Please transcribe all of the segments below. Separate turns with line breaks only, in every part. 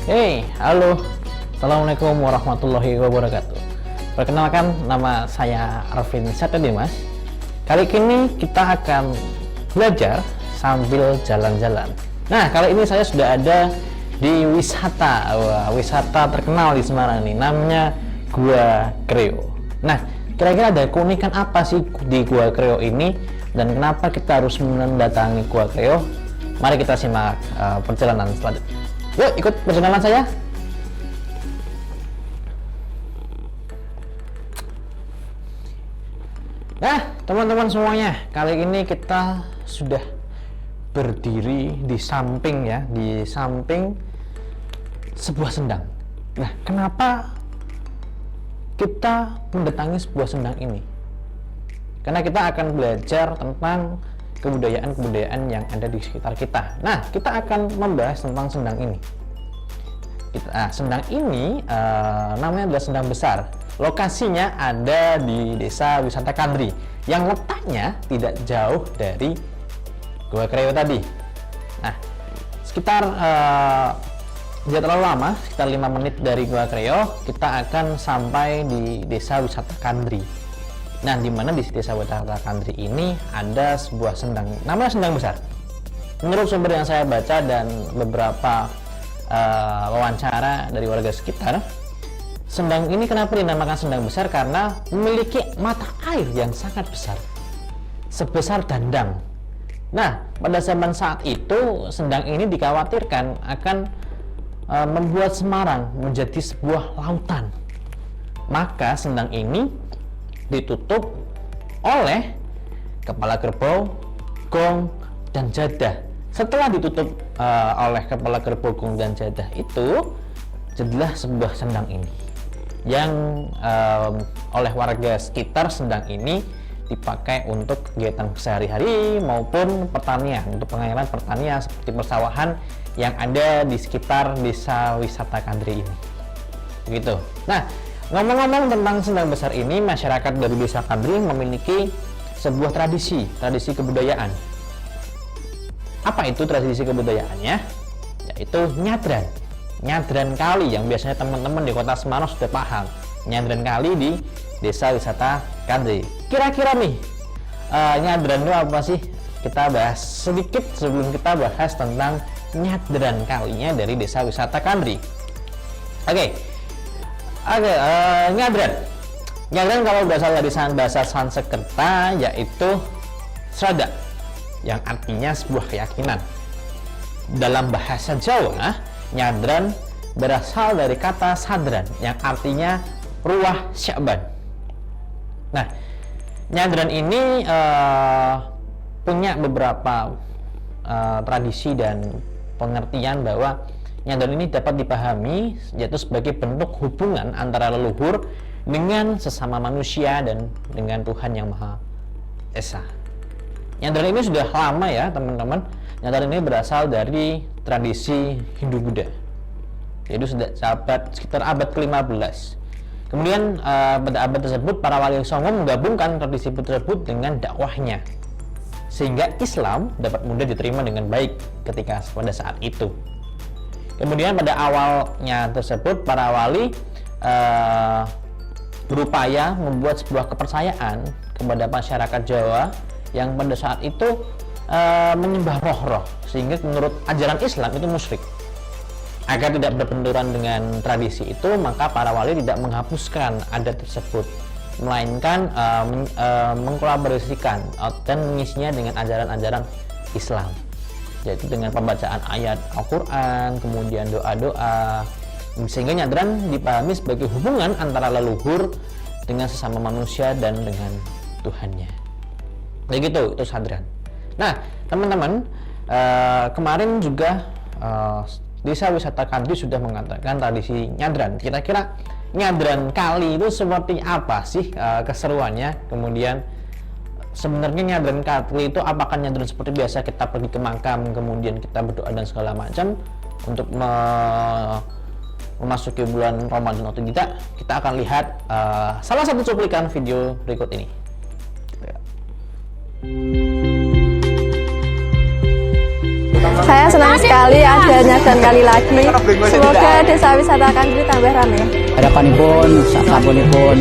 Hey, halo. Assalamualaikum warahmatullahi wabarakatuh. Perkenalkan, nama saya Arvin Satedimas. Kali ini kita akan belajar sambil jalan-jalan. Nah, kali ini saya sudah ada di wisata. Wisata terkenal di Semarang ini, namanya Gua Kreo. Nah, kira-kira ada keunikan apa sih di Gua Kreo ini dan kenapa kita harus mendatangi Gua Kreo? Mari kita simak perjalanan selanjutnya. Yuk, ikut perjalanan saya. Nah, teman-teman semuanya, kali ini kita sudah berdiri di samping sebuah sendang. Nah, kenapa kita mendatangi sebuah sendang ini? Karena kita akan belajar tentang kebudayaan-kebudayaan yang ada di sekitar kita. Nah, kita akan membahas tentang sendang ini. Sendang ini namanya adalah Sendang Besar. Lokasinya ada di Desa Wisata Kandri yang letaknya tidak jauh dari Gua Kreo tadi. Nah, sekitar tidak terlalu lama, sekitar 5 menit dari Gua Kreo, kita akan sampai di Desa Wisata Kandri. Nah, di mana di Desa Wisata Kandri ini ada sebuah sendang, namanya Sendang Besar. Menurut sumber yang saya baca dan beberapa wawancara dari warga sekitar, sendang ini kenapa dinamakan Sendang Besar? Karena memiliki mata air yang sangat besar, sebesar dandang. Nah, pada zaman saat itu, sendang ini dikhawatirkan akan membuat Semarang menjadi sebuah lautan. Maka sendang ini ditutup oleh kepala kerbau, gong, dan jadah. Setelah ditutup oleh kepala kerbau, gong, dan jadah itu, jadilah sebuah sendang ini yang oleh warga sekitar. Sendang ini dipakai untuk kegiatan sehari-hari maupun pertanian, untuk pengairan pertanian seperti persawahan yang ada di sekitar Desa Wisata Kandri ini. Begitu. Nah, ngomong-ngomong tentang Sendang Besar ini, masyarakat dari Desa Kandri memiliki sebuah tradisi kebudayaan. Apa itu tradisi kebudayaannya? Yaitu nyadran. Nyadran kali yang biasanya teman-teman di Kota Semarang sudah paham. Nyadran kali di Desa Wisata Kandri. Kira-kira nih, nyadran itu apa sih? Kita bahas sedikit sebelum kita bahas tentang nyadran kalinya dari Desa Wisata Kandri. Oke, nyadran. Nyadran kalau berasal dari bahasa Sanskerta yaitu srada, yang artinya sebuah keyakinan. Dalam bahasa Jawa, nyadran berasal dari kata sadran yang artinya ruah Sya'ban. Nah, nyadran ini punya beberapa tradisi dan pengertian bahwa nyadran ini dapat dipahami yaitu sebagai bentuk hubungan antara leluhur dengan sesama manusia dan dengan Tuhan Yang Maha Esa. Nyadran ini sudah lama ya teman-teman. Nyadran ini berasal dari tradisi Hindu-Buddha, yaitu sudah sekitar abad ke-15. Kemudian pada abad tersebut para wali songo menggabungkan tradisi tersebut dengan dakwahnya, sehingga Islam dapat mudah diterima dengan baik ketika pada saat itu. Kemudian pada awalnya tersebut para wali berupaya membuat sebuah kepercayaan kepada masyarakat Jawa yang pada saat itu menyembah roh-roh, sehingga menurut ajaran Islam itu musyrik. Agar tidak berbenturan dengan tradisi itu, maka para wali tidak menghapuskan adat tersebut, melainkan mengkolaborasikan dan mengisinya dengan ajaran-ajaran Islam, yaitu dengan pembacaan ayat Al-Quran, kemudian doa-doa, sehingga nyadran dipahami sebagai hubungan antara leluhur dengan sesama manusia dan dengan Tuhannya. Begitu, itu sadran. Nah, teman-teman, kemarin juga Desa Wisata Kandri sudah mengatakan tradisi nyadran. Kira-kira nyadran kali itu seperti apa sih keseruannya? Kemudian sebenarnya nyadran kali itu apakah nyadran seperti biasa kita pergi ke makam kemudian kita berdoa dan segala macam untuk memasuki bulan Ramadan atau tidak? Kita akan lihat salah satu cuplikan video berikut ini.
Saya senang sekali ada nyadran kali lagi. Semoga desa wisata Kandri tambah ramai.
Harapanipun sasampunipun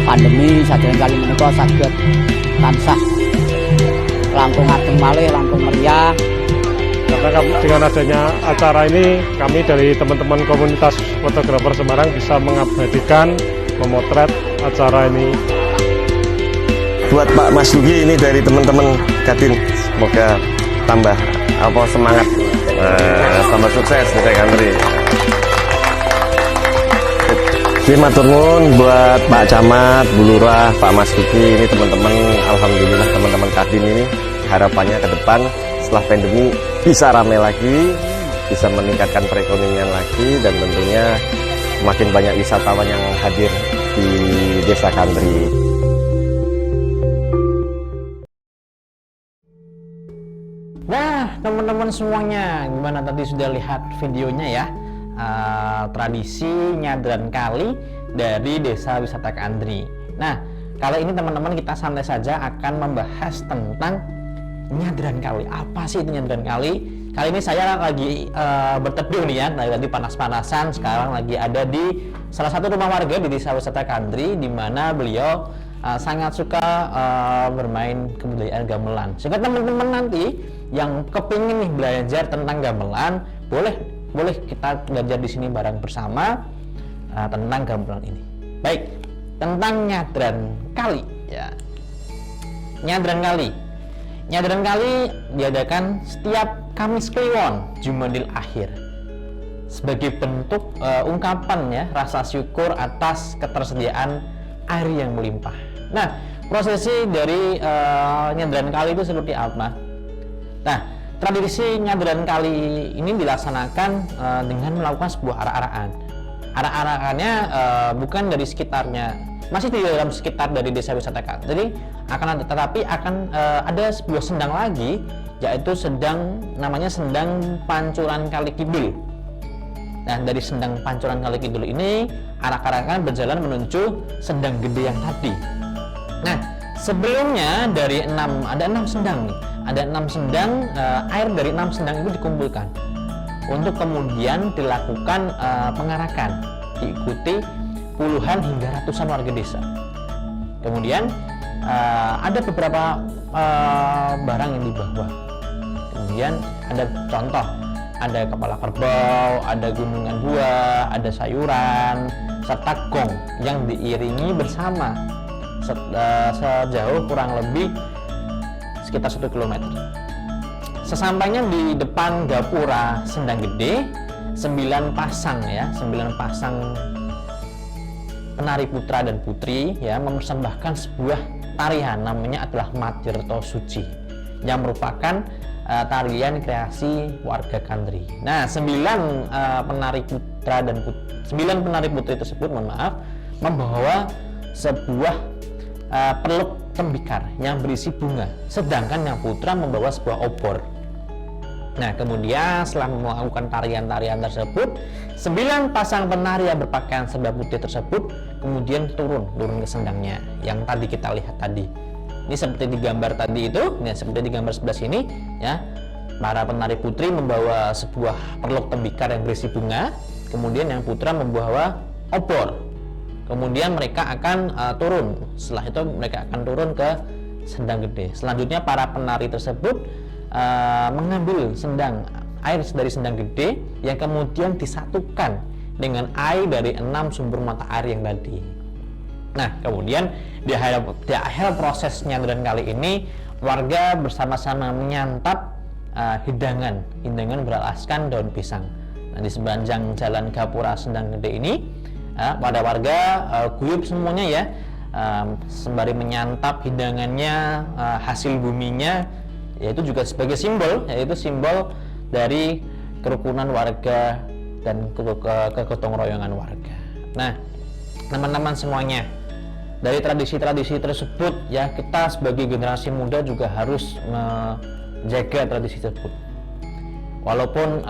pandemi nyadran kali menika saged tansah langkung ageng malih, langkung meriah.
Karena dengan adanya acara ini, kami dari teman-teman komunitas fotografer Semarang bisa mengabadikan, memotret acara ini.
Buat Pak Mas Dugi ini dari teman-teman Kadin, semoga tambah semangat, tambah sukses di Kandri. Terima kasih buat Pak Camat, Bu Lurah, Pak Mas Dugi, ini teman-teman, alhamdulillah teman-teman Kadin ini harapannya ke depan setelah pandemi bisa ramai lagi, bisa meningkatkan perekonomian lagi, dan tentunya semakin banyak wisatawan yang hadir di Desa Kandri.
Nah, teman-teman semuanya, gimana tadi sudah lihat videonya ya? Tradisi nyadran kali dari Desa Wisata Kandri. Nah, kali ini teman-teman kita santai saja akan membahas tentang nyadran kali. Apa sih itu nyadran kali? Kali ini saya lagi berteduh nih ya, tadi panas-panasan. Sekarang lagi ada di salah satu rumah warga di Desa Wisata Kandri, di mana beliau sangat suka bermain kebudayaan gamelan. Sehingga teman-teman nanti yang kepingin nih belajar tentang gamelan, boleh kita belajar di sini bareng bersama tentang gamelan ini. Baik, tentang nyadran kali ya. Nyadran kali diadakan setiap Kamis Kliwon Jumadil Akhir sebagai bentuk ungkapan ya rasa syukur atas ketersediaan air yang melimpah. Nah, prosesi dari nyadran kali itu seperti apa? Nah, tradisi nyadran kali ini dilaksanakan dengan melakukan sebuah arak-arakan. Arak-arakannya bukan dari sekitarnya, masih di dalam sekitar dari Desa Wisata Kandri, tetapi akan ada sebuah sendang lagi, yaitu namanya Sendang Pancuran Kali Kidul. Nah, dari Sendang Pancuran Kali Kidul ini arak-arakan berjalan menuju Sendang Gede yang tadi. Nah, sebelumnya ada 6 sendang nih. Ada 6 sendang, air dari 6 sendang itu dikumpulkan untuk kemudian dilakukan pengarakan, diikuti puluhan hingga ratusan warga desa. Kemudian ada beberapa barang yang dibawa. Kemudian ada contoh, ada kepala kerbau, ada gunungan buah, ada sayuran, serta gong yang diiringi bersama sejauh kurang lebih sekitar 1 km. Sesampainya di depan gapura Sendang Gede, 9 pasang penari putra dan putri ya mempersembahkan sebuah tarian, namanya adalah Matirto Suci, yang merupakan tarian kreasi warga Kandri. Nah, 9 penari putri tersebut membawa sebuah peluk tembikar yang berisi bunga, sedangkan yang putra membawa sebuah obor. Nah, kemudian setelah melakukan tarian-tarian tersebut, 9 pasang penari yang berpakaian serba putih tersebut kemudian turun ke sendangnya yang tadi kita lihat tadi. Ini seperti di gambar tadi itu, seperti di gambar sebelah sini ya. Para penari putri membawa sebuah perluk tembikar yang berisi bunga, kemudian yang putra membawa obor. Kemudian mereka akan turun. Setelah itu mereka akan turun ke Sendang Gede. Selanjutnya para penari tersebut mengambil air dari Sendang Gede yang kemudian disatukan dengan air dari 6 sumber mata air yang tadi. Nah, kemudian di akhir proses nyadran kali ini, warga bersama-sama menyantap hidangan beralaskan daun pisang. Nah, di sepanjang jalan Gapura Sendang Gede ini, pada warga guyup semuanya ya, sembari menyantap hidangannya, hasil buminya, yaitu juga sebagai simbol dari kerukunan warga dan kegotong royongan warga. Nah, teman-teman semuanya, dari tradisi-tradisi tersebut ya, kita sebagai generasi muda juga harus menjaga tradisi tersebut. Walaupun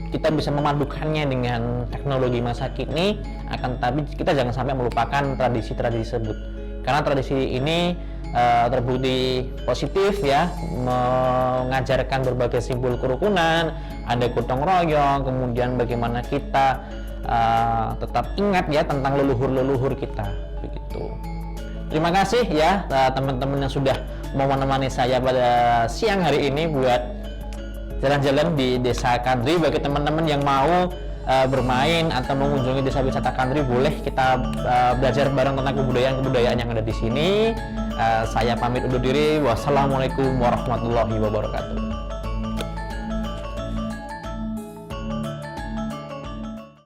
kita bisa memadukannya dengan teknologi masa kini, akan tetapi kita jangan sampai melupakan tradisi-tradisi tersebut. karena tradisi ini terbukti positif ya, mengajarkan berbagai simbol kerukunan, ada gotong royong, kemudian bagaimana kita tetap ingat ya tentang leluhur-leluhur kita begitu. Terima kasih ya teman-teman yang sudah mau menemani saya pada siang hari ini buat jalan-jalan di Desa Kandri. Bagi teman-teman yang mau bermain atau mengunjungi desa wisata Kandri, boleh kita belajar bareng tentang kebudayaan-kebudayaan yang ada di sini. Saya pamit undur diri. Wassalamualaikum warahmatullahi wabarakatuh.